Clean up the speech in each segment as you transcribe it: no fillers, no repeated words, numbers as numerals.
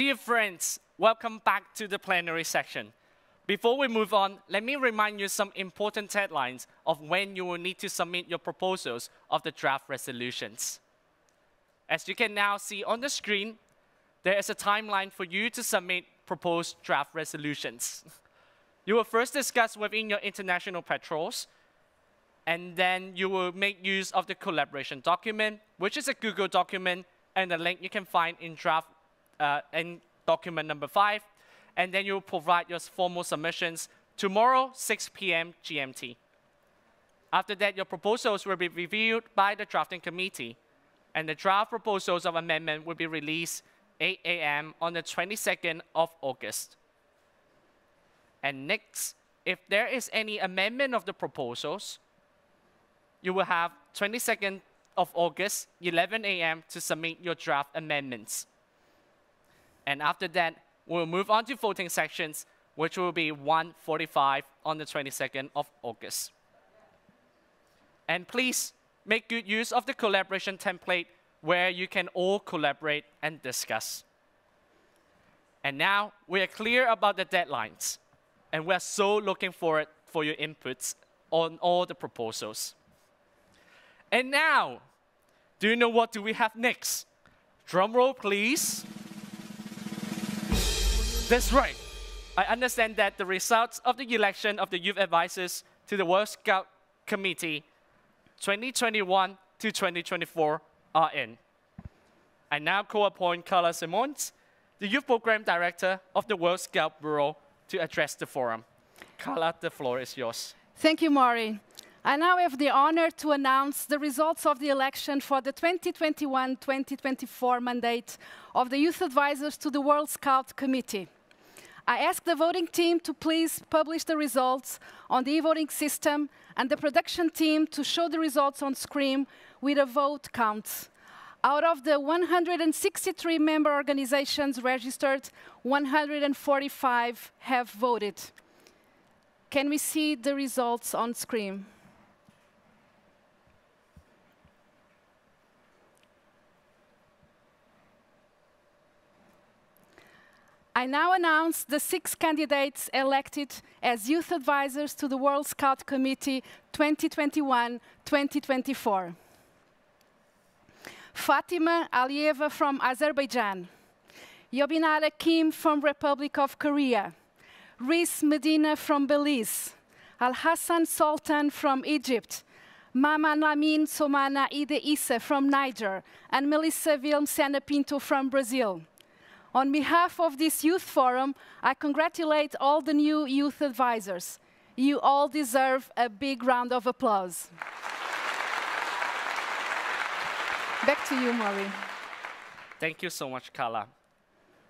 Dear friends, welcome back to the plenary section. Before we move on, let me remind you some important deadlines of when you will need to submit your proposals of the draft resolutions. As you can now see on the screen, there is a timeline for you to submit proposed draft resolutions. You will first discuss within your international patrols, and then you will make use of the collaboration document, which is a Google document, and the link you can find in draft in document number 5, and then you will provide your formal submissions tomorrow, 6 p.m. GMT. After that, your proposals will be reviewed by the drafting committee, and the draft proposals of amendment will be released 8 a.m. on the 22nd of August. And next, if there is any amendment of the proposals, you will have 22nd of August, 11 a.m. to submit your draft amendments. And after that, we'll move on to voting sections, which will be 1:45 on the 22nd of August. And please make good use of the collaboration template where you can all collaborate and discuss. And now we are clear about the deadlines, and we are so looking forward for your inputs on all the proposals. And now, do you know what do we have next? Drum roll, please. That's right. I understand that the results of the election of the youth advisors to the World Scout Committee 2021 to 2024 are in. I now co-appoint Carla Simons, the Youth Program Director of the World Scout Bureau, to address the forum. Carla, the floor is yours. Thank you, Maury. I now have the honor to announce the results of the election for the 2021-2024 mandate of the Youth Advisors to the World Scout Committee. I ask the voting team to please publish the results on the e-voting system and the production team to show the results on screen with a vote count. Out of the 163 member organizations registered, 145 have voted. Can we see the results on screen? I now announce the 6 candidates elected as Youth Advisors to the World Scout Committee 2021-2024. Fatima Alieva from Azerbaijan, Yobinara Kim from Republic of Korea, Reese Medina from Belize, Al-Hassan Sultan from Egypt, Mama Lamin Somana Ide Issa from Niger, and Melissa Vilmsena Pinto from Brazil. On behalf of this youth forum, I congratulate all the new youth advisors. You all deserve a big round of applause. Back to you, Maury. Thank you so much, Carla.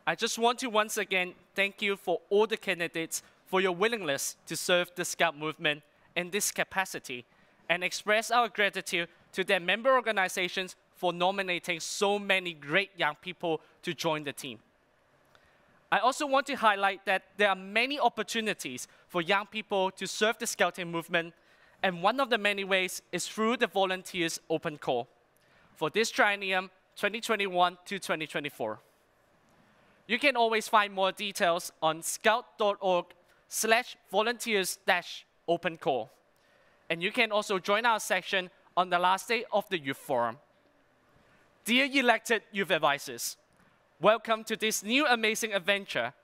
I just want to once again thank you for all the candidates for your willingness to serve the Scout movement in this capacity, and express our gratitude to their member organizations for nominating so many great young people to join the team. I also want to highlight that there are many opportunities for young people to serve the Scouting movement, and one of the many ways is through the Volunteers Open Call for this triennium 2021 to 2024. You can always find more details on scout.org/volunteers-open-call. And you can also join our section on the last day of the Youth Forum. Dear elected youth advisors, welcome to this new amazing adventure,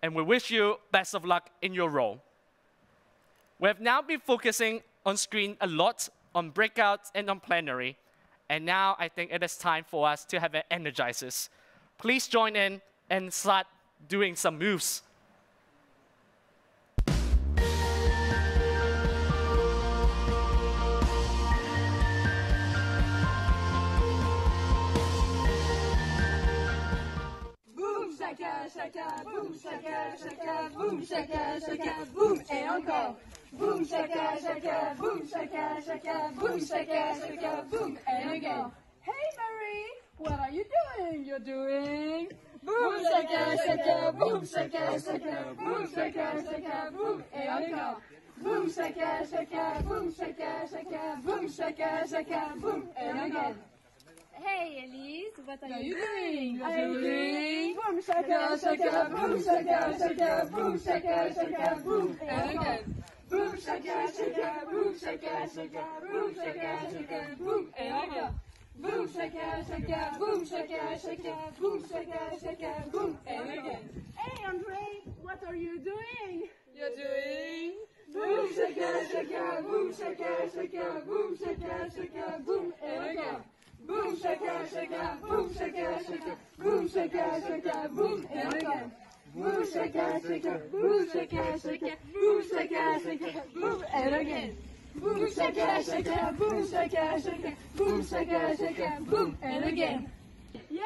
and we wish you best of luck in your role. We have now been focusing on screen a lot on breakouts and on plenary, and now I think it is time for us to have an energizers. Please join in and start doing some moves. Shaka, shaka, boom, shaka, shaka, boom, shaka, shaka, boom, et encore. Boom, shaka, shaka, boom, shaka, shaka, boom, shaka, shaka, boom, and again. Hey, Marie, what are you doing? You're doing boom, shaka, shaka, boom, shaka, shaka, boom, shaka, shaka, boom, et encore. Boom, shaka, shaka, boom, shaka, shaka, boom, shaka, shaka, boom, and again. Hey, Elise, what are you doing? I'm doing boom shaka shaka boom shaka shaka boom shaka shaka boom. And again. Boom shaka shaka boom shaka shaka boom shaka shaka boom. And again. Boom shaka shaka boom shaka shaka boom shaka shaka boom. And again. Hey, Andre, what are you doing? You're doing boom shaka shaka boom shaka shaka boom shaka shaka boom. And again. Boom shaka shaka boom shaka shaka boom shaka shaka boom. And again. Boom shaka shaka boom shaka shaka boom shaka shaka boom. And again. Boom shaka shaka boom shaka shaka boom shaka shaka boom. And again. Yay!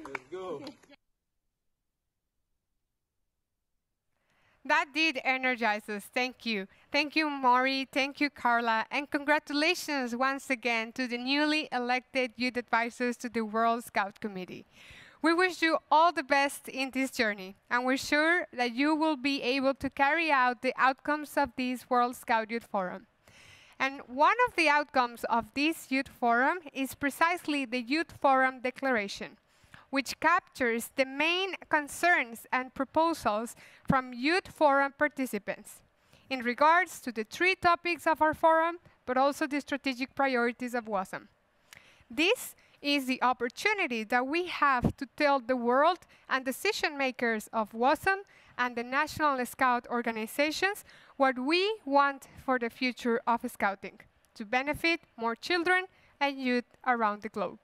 Let's go. That did energize us. Thank you. Thank you, Maury. Thank you, Carla. And congratulations once again to the newly elected youth advisors to the World Scout Committee. We wish you all the best in this journey, and we're sure that you will be able to carry out the outcomes of this World Scout Youth Forum. And one of the outcomes of this Youth Forum is precisely the Youth Forum Declaration, which captures the main concerns and proposals from Youth Forum participants in regards to the 3 topics of our forum, but also the strategic priorities of WASM. This is the opportunity that we have to tell the world and decision makers of WASM and the National Scout organizations what we want for the future of Scouting, to benefit more children and youth around the globe.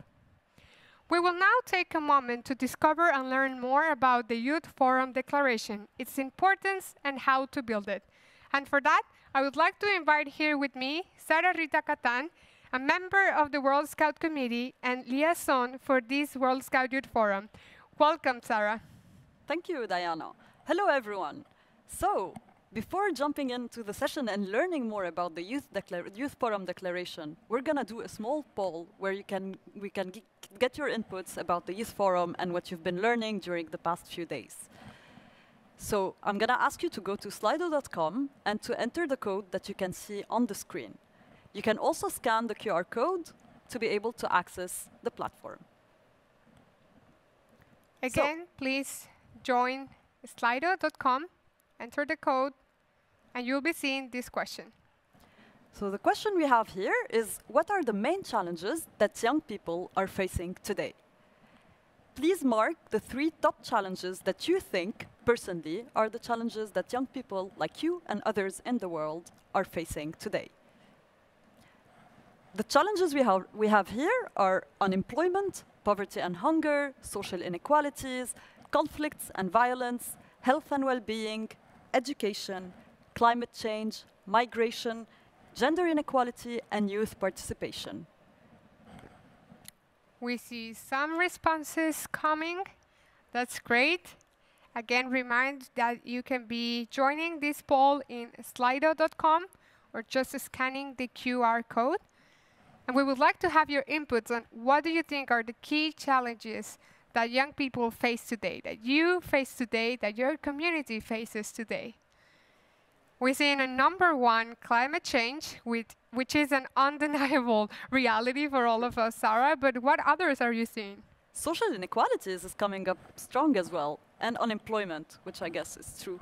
We will now take a moment to discover and learn more about the Youth Forum Declaration, its importance, and how to build it. And for that, I would like to invite here with me Sarah Rita Catan, a member of the World Scout Committee and liaison for this World Scout Youth Forum. Welcome, Sarah. Thank you, Diana. Hello, everyone. So, before jumping into the session and learning more about the Youth Forum Declaration, we're going to do a small poll where we can get your inputs about the Youth Forum and what you've been learning during the past few days. So I'm going to ask you to go to slido.com and to enter the code that you can see on the screen. You can also scan the QR code to be able to access the platform. Again, please join slido.com, enter the code, and you'll be seeing this question. So the question we have here is, what are the main challenges that young people are facing today? Please mark the 3 top challenges that you think, personally, are the challenges that young people like you and others in the world are facing today. The challenges we have here are unemployment, poverty and hunger, social inequalities, conflicts and violence, health and well-being, education, climate change, migration, gender inequality, and youth participation. We see some responses coming. That's great. Again, remind that you can be joining this poll in slido.com or just scanning the QR code. And we would like to have your inputs on what do you think are the key challenges that young people face today, that you face today, that your community faces today. We're seeing a #1, climate change, which is an undeniable reality for all of us, Sarah, but what others are you seeing? Social inequalities is coming up strong as well, and unemployment, which I guess is true.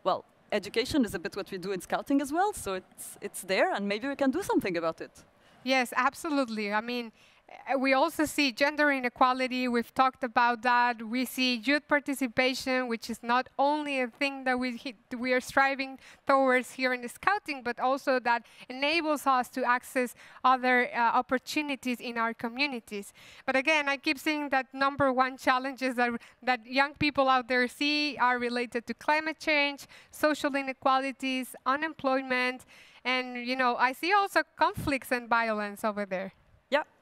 Well, education is a bit what we do in Scouting as well, so it's there, and maybe we can do something about it. Yes, absolutely. I mean, we also see gender inequality. We've talked about that. We see youth participation, which is not only a thing that we are striving towards here in the Scouting, but also that enables us to access other opportunities in our communities. But again, I keep seeing that #1 challenges that young people out there see are related to climate change, social inequalities, unemployment, and I see also conflicts and violence over there.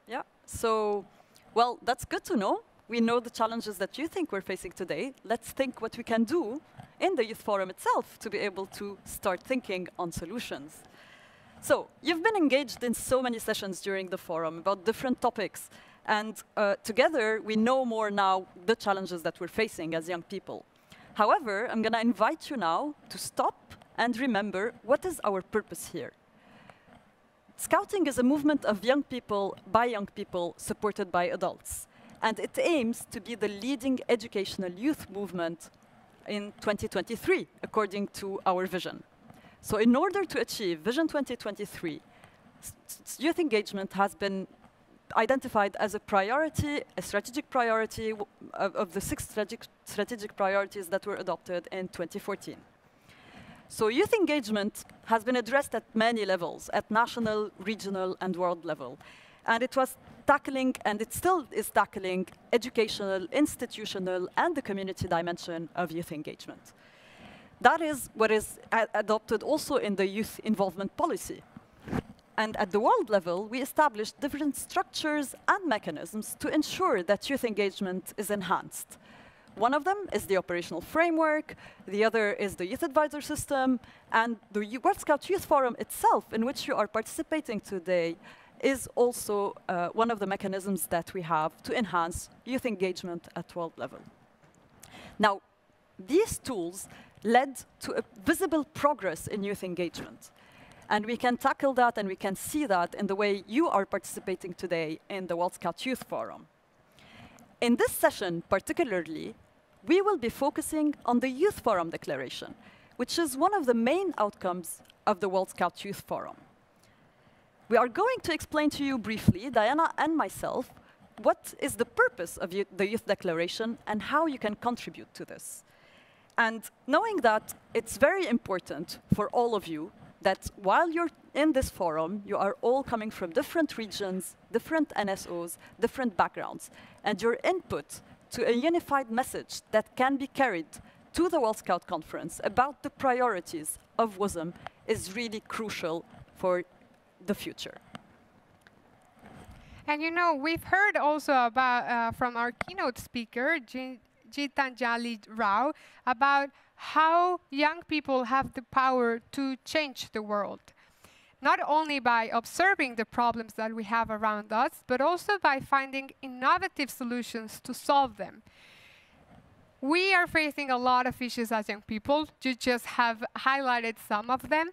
Yeah. So, well, that's good to know. We know the challenges that you think we're facing today. Let's think what we can do in the Youth Forum itself to be able to start thinking on solutions. So, you've been engaged in so many sessions during the forum about different topics. And together, we know more now the challenges that we're facing as young people. However, I'm going to invite you now to stop and remember what is our purpose here. Scouting is a movement of young people, by young people, supported by adults. And it aims to be the leading educational youth movement in 2023, according to our vision. So in order to achieve Vision 2023, youth engagement has been identified as a priority, a strategic priority of the 6 strategic priorities that were adopted in 2014. So youth engagement has been addressed at many levels, at national, regional, and world level. And it was tackling, and it still is tackling, educational, institutional, and the community dimension of youth engagement. That is what is adopted also in the youth involvement policy. And at the world level, we established different structures and mechanisms to ensure that youth engagement is enhanced. One of them is the operational framework, the other is the youth advisor system, and the World Scout Youth Forum itself, in which you are participating today, is also one of the mechanisms that we have to enhance youth engagement at world level. Now, these tools led to a visible progress in youth engagement. And we can tackle that and we can see that in the way you are participating today in the World Scout Youth Forum. In this session, particularly, we will be focusing on the Youth Forum Declaration, which is one of the main outcomes of the World Scout Youth Forum. We are going to explain to you briefly, Diana and myself, what is the purpose of the Youth Declaration and how you can contribute to this. And knowing that it's very important for all of you that while you're in this forum, you are all coming from different regions, different NSOs, different backgrounds, and your input to a unified message that can be carried to the World Scout Conference about the priorities of WSM is really crucial for the future. And you know, we've heard also about from our keynote speaker, Gitanjali Rao, about how young people have the power to change the world. Not only by observing the problems that we have around us, but also by finding innovative solutions to solve them. We are facing a lot of issues as young people. You just have highlighted some of them.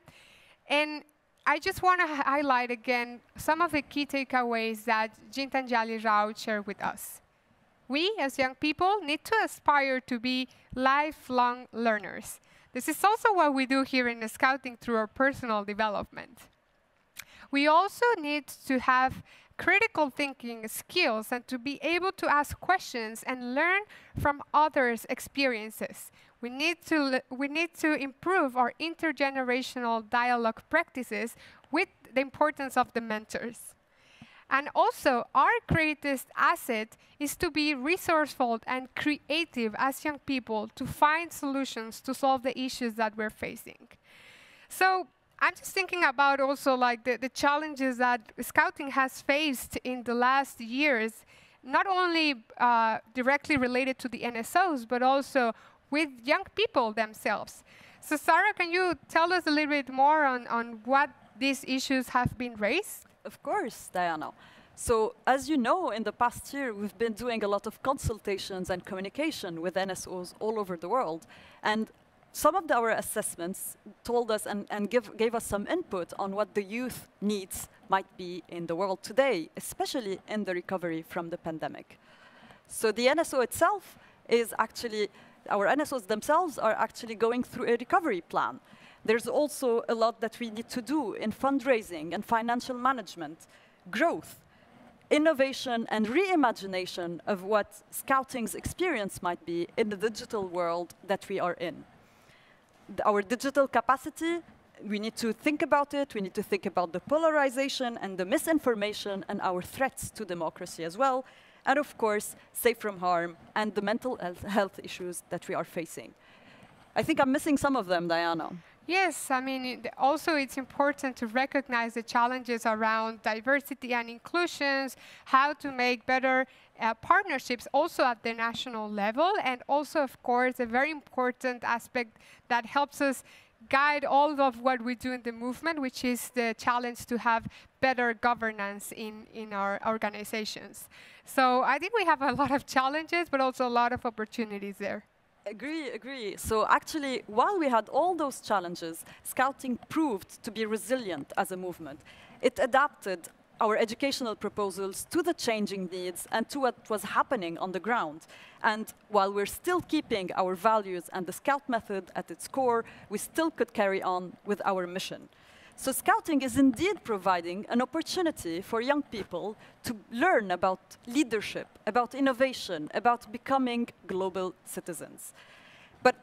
And I just want to highlight again some of the key takeaways that Gitanjali Rao shared with us. We, as young people, need to aspire to be lifelong learners. This is also what we do here in the Scouting through our personal development. We also need to have critical thinking skills and to be able to ask questions and learn from others' experiences. We need to improve our intergenerational dialogue practices with the importance of the mentors. And also, our greatest asset is to be resourceful and creative as young people to find solutions to solve the issues that we're facing. So I'm just thinking about also like the challenges that Scouting has faced in the last years, not only directly related to the NSOs, but also with young people themselves. So Sarah, can you tell us a little bit more on what these issues have been raised? Of course, Diana. So, as you know, in the past year, we've been doing a lot of consultations and communication with NSOs all over the world. And some of our assessments told us and gave us some input on what the youth needs might be in the world today, especially in the recovery from the pandemic. So the NSO itself is actually, our NSOs themselves are actually going through a recovery plan. There's also a lot that we need to do in fundraising and financial management, growth, innovation and reimagination of what Scouting's experience might be in the digital world that we are in. Our digital capacity, we need to think about it, we need to think about the polarization and the misinformation and our threats to democracy as well, and of course, safe from harm and the mental health issues that we are facing. I think I'm missing some of them, Diana. Yes, I mean, also it's important to recognize the challenges around diversity and inclusions, how to make better partnerships also at the national level, and also, of course, a very important aspect that helps us guide all of what we do in the movement, which is the challenge to have better governance in our organizations. So I think we have a lot of challenges, but also a lot of opportunities there. Agree. So actually, while we had all those challenges, Scouting proved to be resilient as a movement. it adapted our educational proposals to the changing needs and to what was happening on the ground. And while we're still keeping our values and the Scout method at its core, we still could carry on with our mission. So Scouting is indeed providing an opportunity for young people to learn about leadership, about innovation, about becoming global citizens. But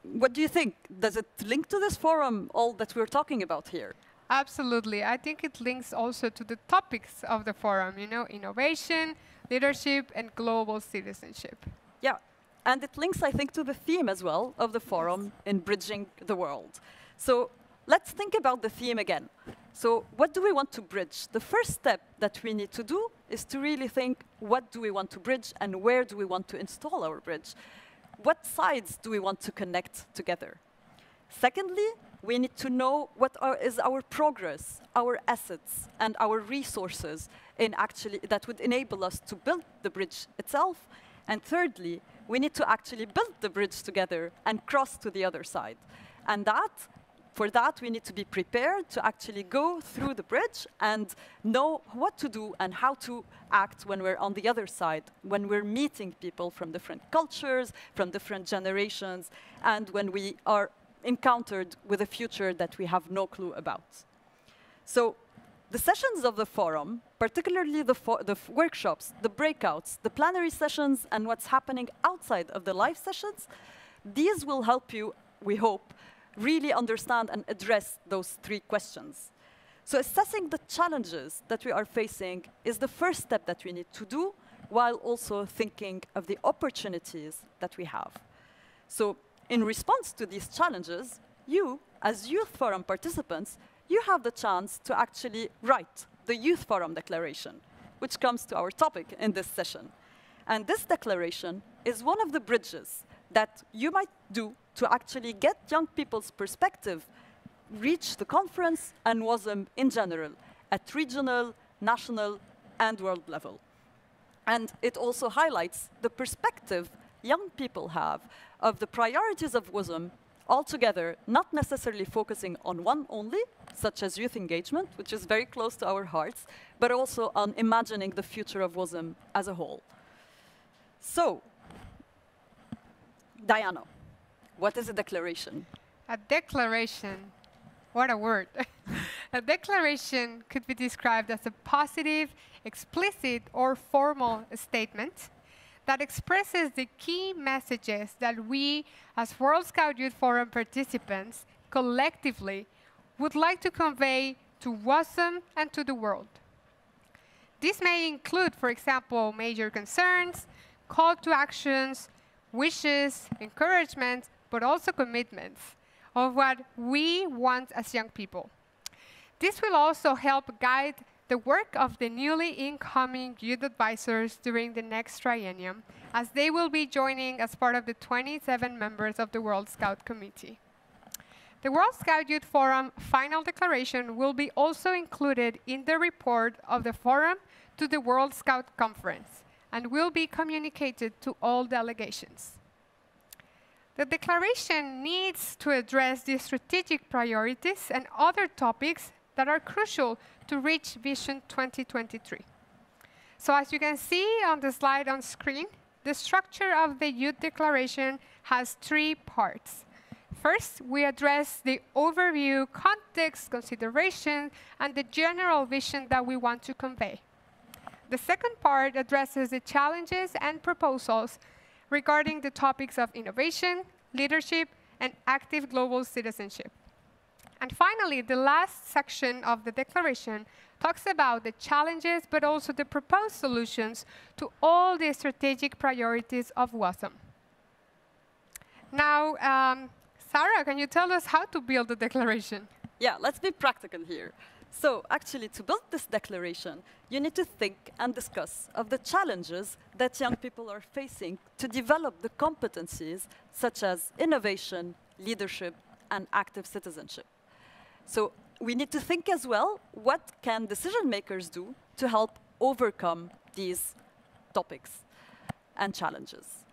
what do you think? Does it link to this forum, all that we're talking about here? Absolutely. I think it links also to the topics of the forum, you know, innovation, leadership, and global citizenship. Yeah, and it links, I think, to the theme as well of the forum in bridging the world. So let's think about the theme again. So what do we want to bridge? The first step that we need to do is to really think, what do we want to bridge and where do we want to install our bridge? What sides do we want to connect together? Secondly, we need to know what is our progress, our assets, and our resources that would enable us to build the bridge itself. And thirdly, we need to actually build the bridge together and cross to the other side. And for that, we need to be prepared to actually go through the bridge and know what to do and how to act when we're on the other side, when we're meeting people from different cultures, from different generations, and when we are encountered with a future that we have no clue about. So the sessions of the forum, particularly the workshops, the breakouts, the plenary sessions, and what's happening outside of the live sessions, these will help you, we hope, really understand and address those three questions. So assessing the challenges that we are facing is the first step that we need to do, while also thinking of the opportunities that we have. So in response to these challenges, you, as Youth Forum participants, you have the chance to actually write the Youth Forum Declaration, which comes to our topic in this session. And this declaration is one of the bridges that you might do to actually get young people's perspective, reach the conference and WASM in general, at regional, national, and world level. And it also highlights the perspective young people have of the priorities of WASM altogether, not necessarily focusing on one only, such as youth engagement, which is very close to our hearts, but also on imagining the future of WASM as a whole. So, Diana, what is a declaration? A declaration, what a word. A declaration could be described as a positive, explicit, or formal statement that expresses the key messages that we, as World Scout Youth Forum participants, collectively would like to convey to WASM and to the world. This may include, for example, major concerns, call to actions, wishes, encouragements, but also commitments of what we want as young people. This will also help guide the work of the newly incoming youth advisors during the next triennium, as they will be joining as part of the 27 members of the World Scout Committee. The World Scout Youth Forum final declaration will be also included in the report of the forum to the World Scout Conference and will be communicated to all delegations. The declaration needs to address the strategic priorities and other topics that are crucial to reach Vision 2023. So as you can see on the slide on screen, the structure of the Youth Declaration has three parts. First, we address the overview, context, consideration, and the general vision that we want to convey. The second part addresses the challenges and proposals regarding the topics of innovation, leadership, and active global citizenship. And finally, the last section of the declaration talks about the challenges, but also the proposed solutions to all the strategic priorities of WASM. Now, Sarah, can you tell us how to build the declaration? Yeah, let's be practical here. So actually, to build this declaration, you need to think and discuss of the challenges that young people are facing to develop the competencies such as innovation, leadership, and active citizenship. So we need to think as well, what can decision makers do to help overcome these topics and challenges?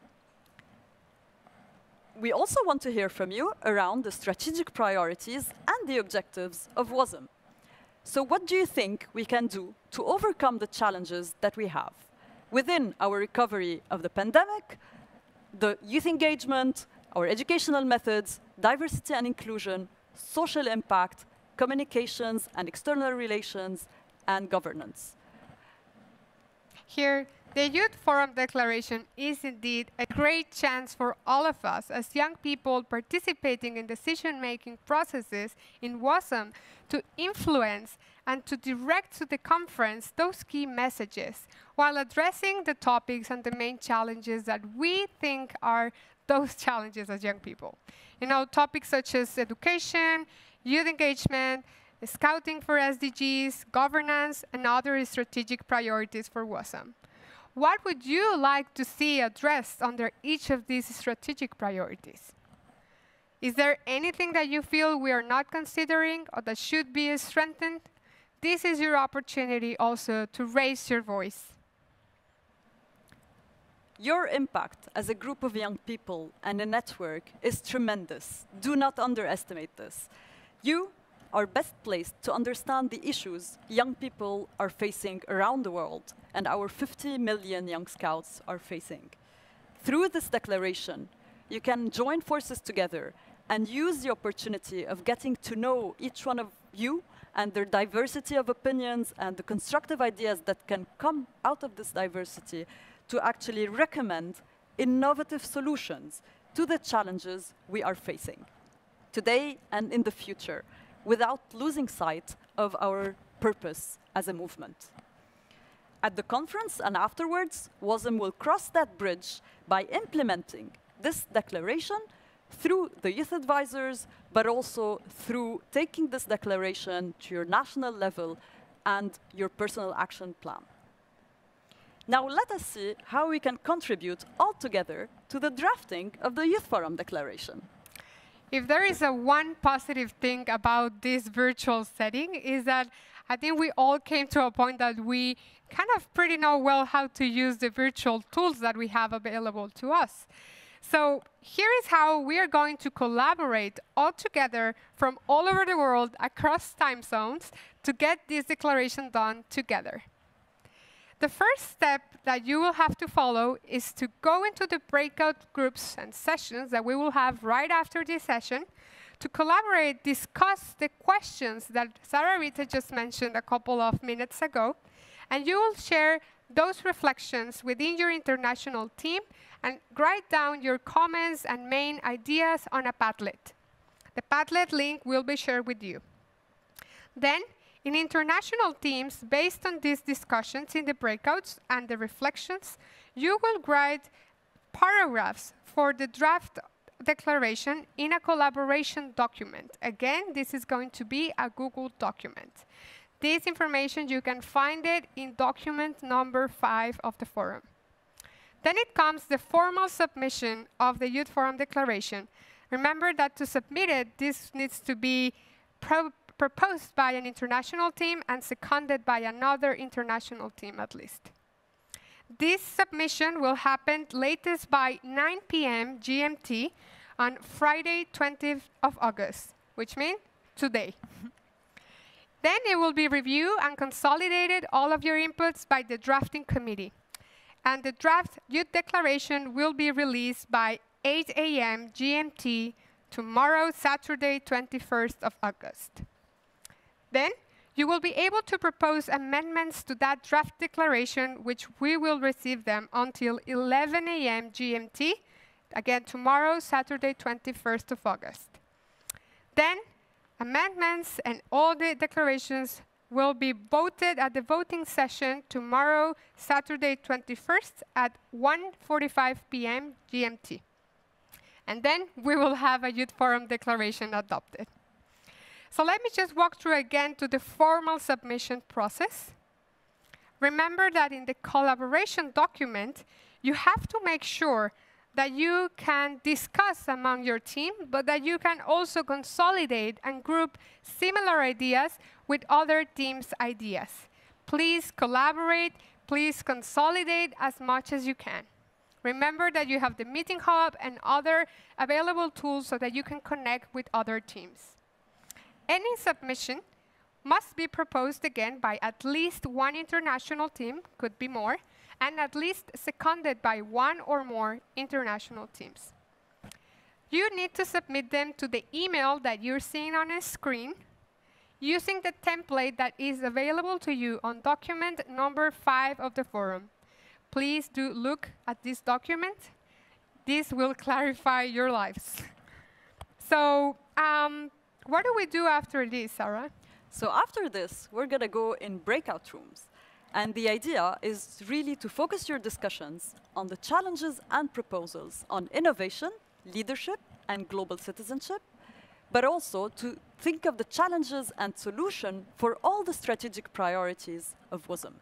We also want to hear from you around the strategic priorities and the objectives of WASM. So what do you think we can do to overcome the challenges that we have within our recovery of the pandemic, the youth engagement, our educational methods, diversity and inclusion, social impact, communications and external relations, and governance? Here, the Youth Forum Declaration is indeed a great chance for all of us as young people participating in decision-making processes in WASM to influence and to direct to the conference those key messages while addressing the topics and the main challenges that we think are those challenges as young people. You know, topics such as education, youth engagement, scouting for SDGs, governance, and other strategic priorities for WASM. What would you like to see addressed under each of these strategic priorities? Is there anything that you feel we are not considering or that should be strengthened? This is your opportunity also to raise your voice. Your impact as a group of young people and a network is tremendous. Do not underestimate this. You are best placed to understand the issues young people are facing around the world and our 50 million young scouts are facing. Through this declaration, you can join forces together and use the opportunity of getting to know each one of you and their diversity of opinions and the constructive ideas that can come out of this diversity to actually recommend innovative solutions to the challenges we are facing today and in the future, without losing sight of our purpose as a movement. At the conference and afterwards, WASM will cross that bridge by implementing this declaration through the youth advisors, but also through taking this declaration to your national level and your personal action plan. Now let us see how we can contribute all together to the drafting of the Youth Forum Declaration. If there is one positive thing about this virtual setting is that I think we all came to a point that we kind of pretty know well how to use the virtual tools that we have available to us. So here is how we are going to collaborate all together from all over the world across time zones to get this declaration done together. The first step that you will have to follow is to go into the breakout groups and sessions that we will have right after this session to collaborate, discuss the questions that Sarah Rita just mentioned a couple of minutes ago, and you will share those reflections within your international team and write down your comments and main ideas on a Padlet. The Padlet link will be shared with you. Then, in international teams, based on these discussions in the breakouts and the reflections, you will write paragraphs for the draft declaration in a collaboration document. Again, this is going to be a Google document. This information, you can find it in document number 5 of the forum. Then it comes the formal submission of the Youth Forum Declaration. Remember that to submit it, this needs to be proposed by an international team and seconded by another international team at least. This submission will happen latest by 9 p.m. GMT on Friday, 20th of August, which means today. Then it will be reviewed and consolidated all of your inputs by the drafting committee. And the draft youth declaration will be released by 8 a.m. GMT tomorrow, Saturday, 21st of August. Then you will be able to propose amendments to that draft declaration, which we will receive them until 11 a.m. GMT, again tomorrow, Saturday, 21st of August. Then amendments and all the declarations will be voted at the voting session tomorrow, Saturday, 21st at 1:45 p.m. GMT. And then we will have a Youth Forum Declaration adopted. So let me just walk through again to the formal submission process. Remember that in the collaboration document, you have to make sure that you can discuss among your team, but that you can also consolidate and group similar ideas with other teams' ideas. Please collaborate, please consolidate as much as you can. Remember that you have the Meeting Hub and other available tools so that you can connect with other teams. Any submission must be proposed again by at least one international team, could be more, and at least seconded by one or more international teams. You need to submit them to the email that you're seeing on a screen using the template that is available to you on document number 5 of the forum. Please do look at this document. This will clarify your lives. So what do we do after this, Sarah? So after this, we're going to go in breakout rooms. And the idea is really to focus your discussions on the challenges and proposals on innovation, leadership, and global citizenship, but also to think of the challenges and solution for all the strategic priorities of WASM.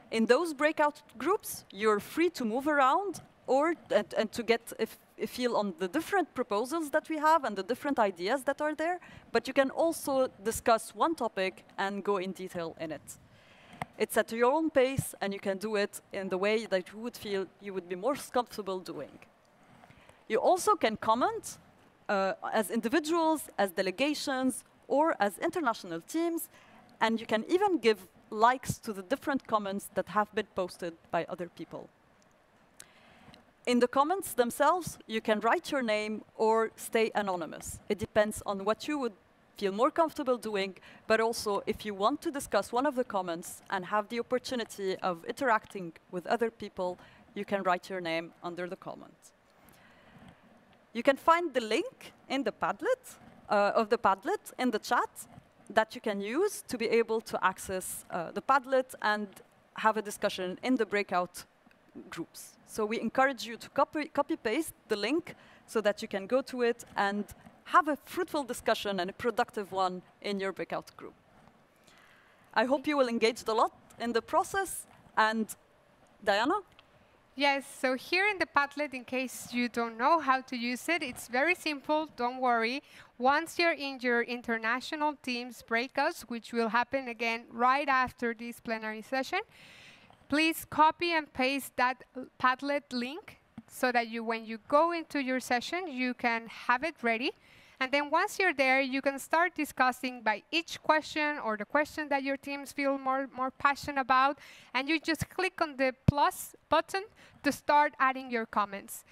In those breakout groups, you're free to move around and to get a feel on the different proposals that we have and the different ideas that are there, but you can also discuss one topic and go in detail in it. It's at your own pace, and you can do it in the way that you would feel you would be more comfortable doing. You also can comment as individuals, as delegations, or as international teams, and you can even give likes to the different comments that have been posted by other people. In the comments themselves, you can write your name or stay anonymous. It depends on what you would feel more comfortable doing, but also if you want to discuss one of the comments and have the opportunity of interacting with other people, you can write your name under the comment. You can find the link in the Padlet, in the chat that you can use to be able to access the Padlet and have a discussion in the breakout groups. So we encourage you to copy-paste the link so that you can go to it and have a fruitful discussion and a productive one in your breakout group. I hope you will engage a lot in the process. And Diana? Yes, so here in the Padlet, in case you don't know how to use it, it's very simple, don't worry. Once you're in your international teams breakouts, which will happen again right after this plenary session, please copy and paste that Padlet link so that when you go into your session, you can have it ready. And then once you're there, you can start discussing by each question or the question that your teams feel more passionate about. And you just click on the plus button to start adding your comments.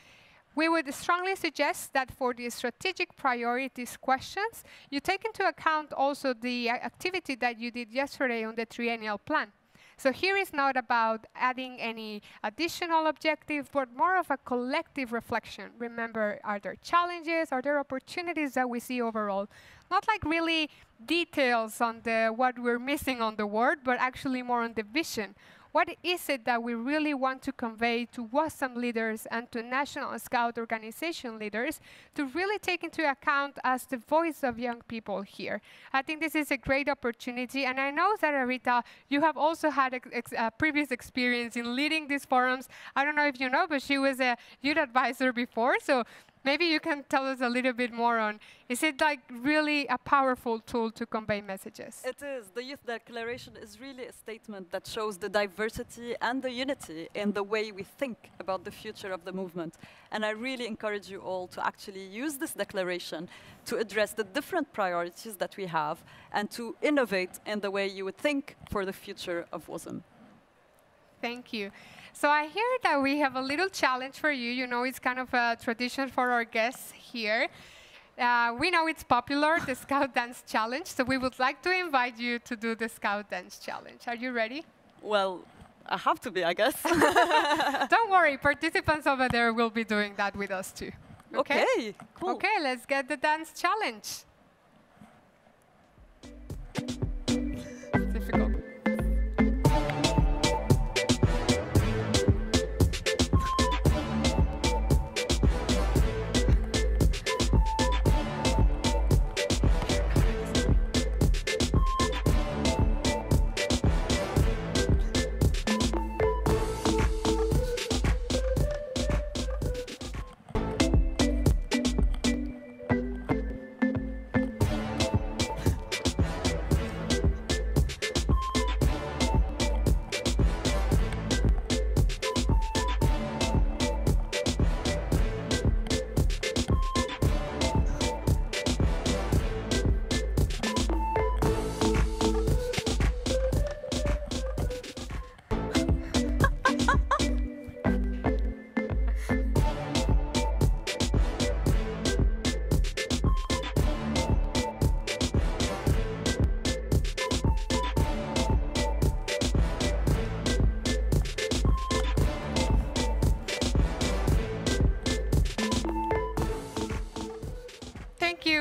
We would strongly suggest that for the strategic priorities questions, you take into account also the activity that you did yesterday on the triennial plan. So here is not about adding any additional objective, but more of a collective reflection. Remember, are there challenges? Are there opportunities that we see overall? Not like really details on what we're missing on the word, but actually more on the vision. What is it that we really want to convey to WASM leaders and to National Scout Organization leaders to really take into account as the voice of young people here? I think this is a great opportunity, and I know that, Rita, you have also had a previous experience in leading these forums. I don't know if you know, but she was a youth advisor before, so maybe you can tell us a little bit more on, is it like really a powerful tool to convey messages? It is. The Youth Declaration is really a statement that shows the diversity and the unity in the way we think about the future of the movement. And I really encourage you all to actually use this declaration to address the different priorities that we have and to innovate in the way you would think for the future of WASM. Thank you. So I hear that we have a little challenge for you. You know, it's kind of a tradition for our guests here. We know it's popular, the Scout Dance Challenge, so we would like to invite you to do the Scout Dance Challenge. Are you ready? Well, I have to be, I guess. Don't worry, participants over there will be doing that with us too. Okay, cool. Okay, let's get the dance challenge. It's difficult.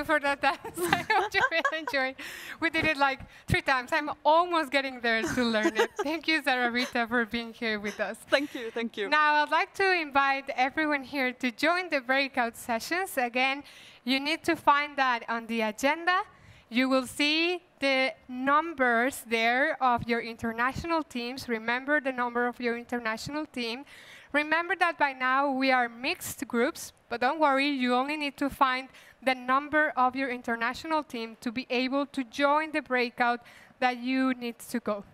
you for that dance. I hope you really enjoyed. We did it like 3 times. I'm almost getting there to learn it. Thank you, Sarah Rita, for being here with us. Thank you, thank you. Now, I'd like to invite everyone here to join the breakout sessions. Again, you need to find that on the agenda. You will see the numbers there of your international teams. Remember the number of your international team. Remember that by now we are mixed groups, but don't worry, you only need to find the number of your international team to be able to join the breakout that you need to go.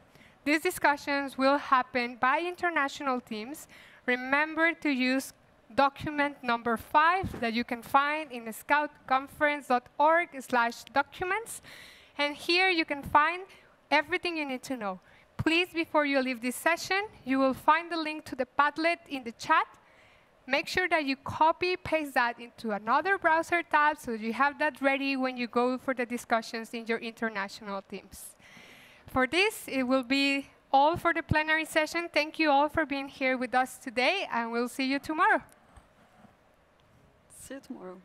These discussions will happen by international teams. Remember to use document number 5 that you can find in scoutconference.org/documents. And here you can find everything you need to know. Please, before you leave this session, you will find the link to the Padlet in the chat. Make sure that you copy, paste that into another browser tab so you have that ready when you go for the discussions in your international teams. For this, it will be all for the plenary session. Thank you all for being here with us today, and we'll see you tomorrow. See you tomorrow.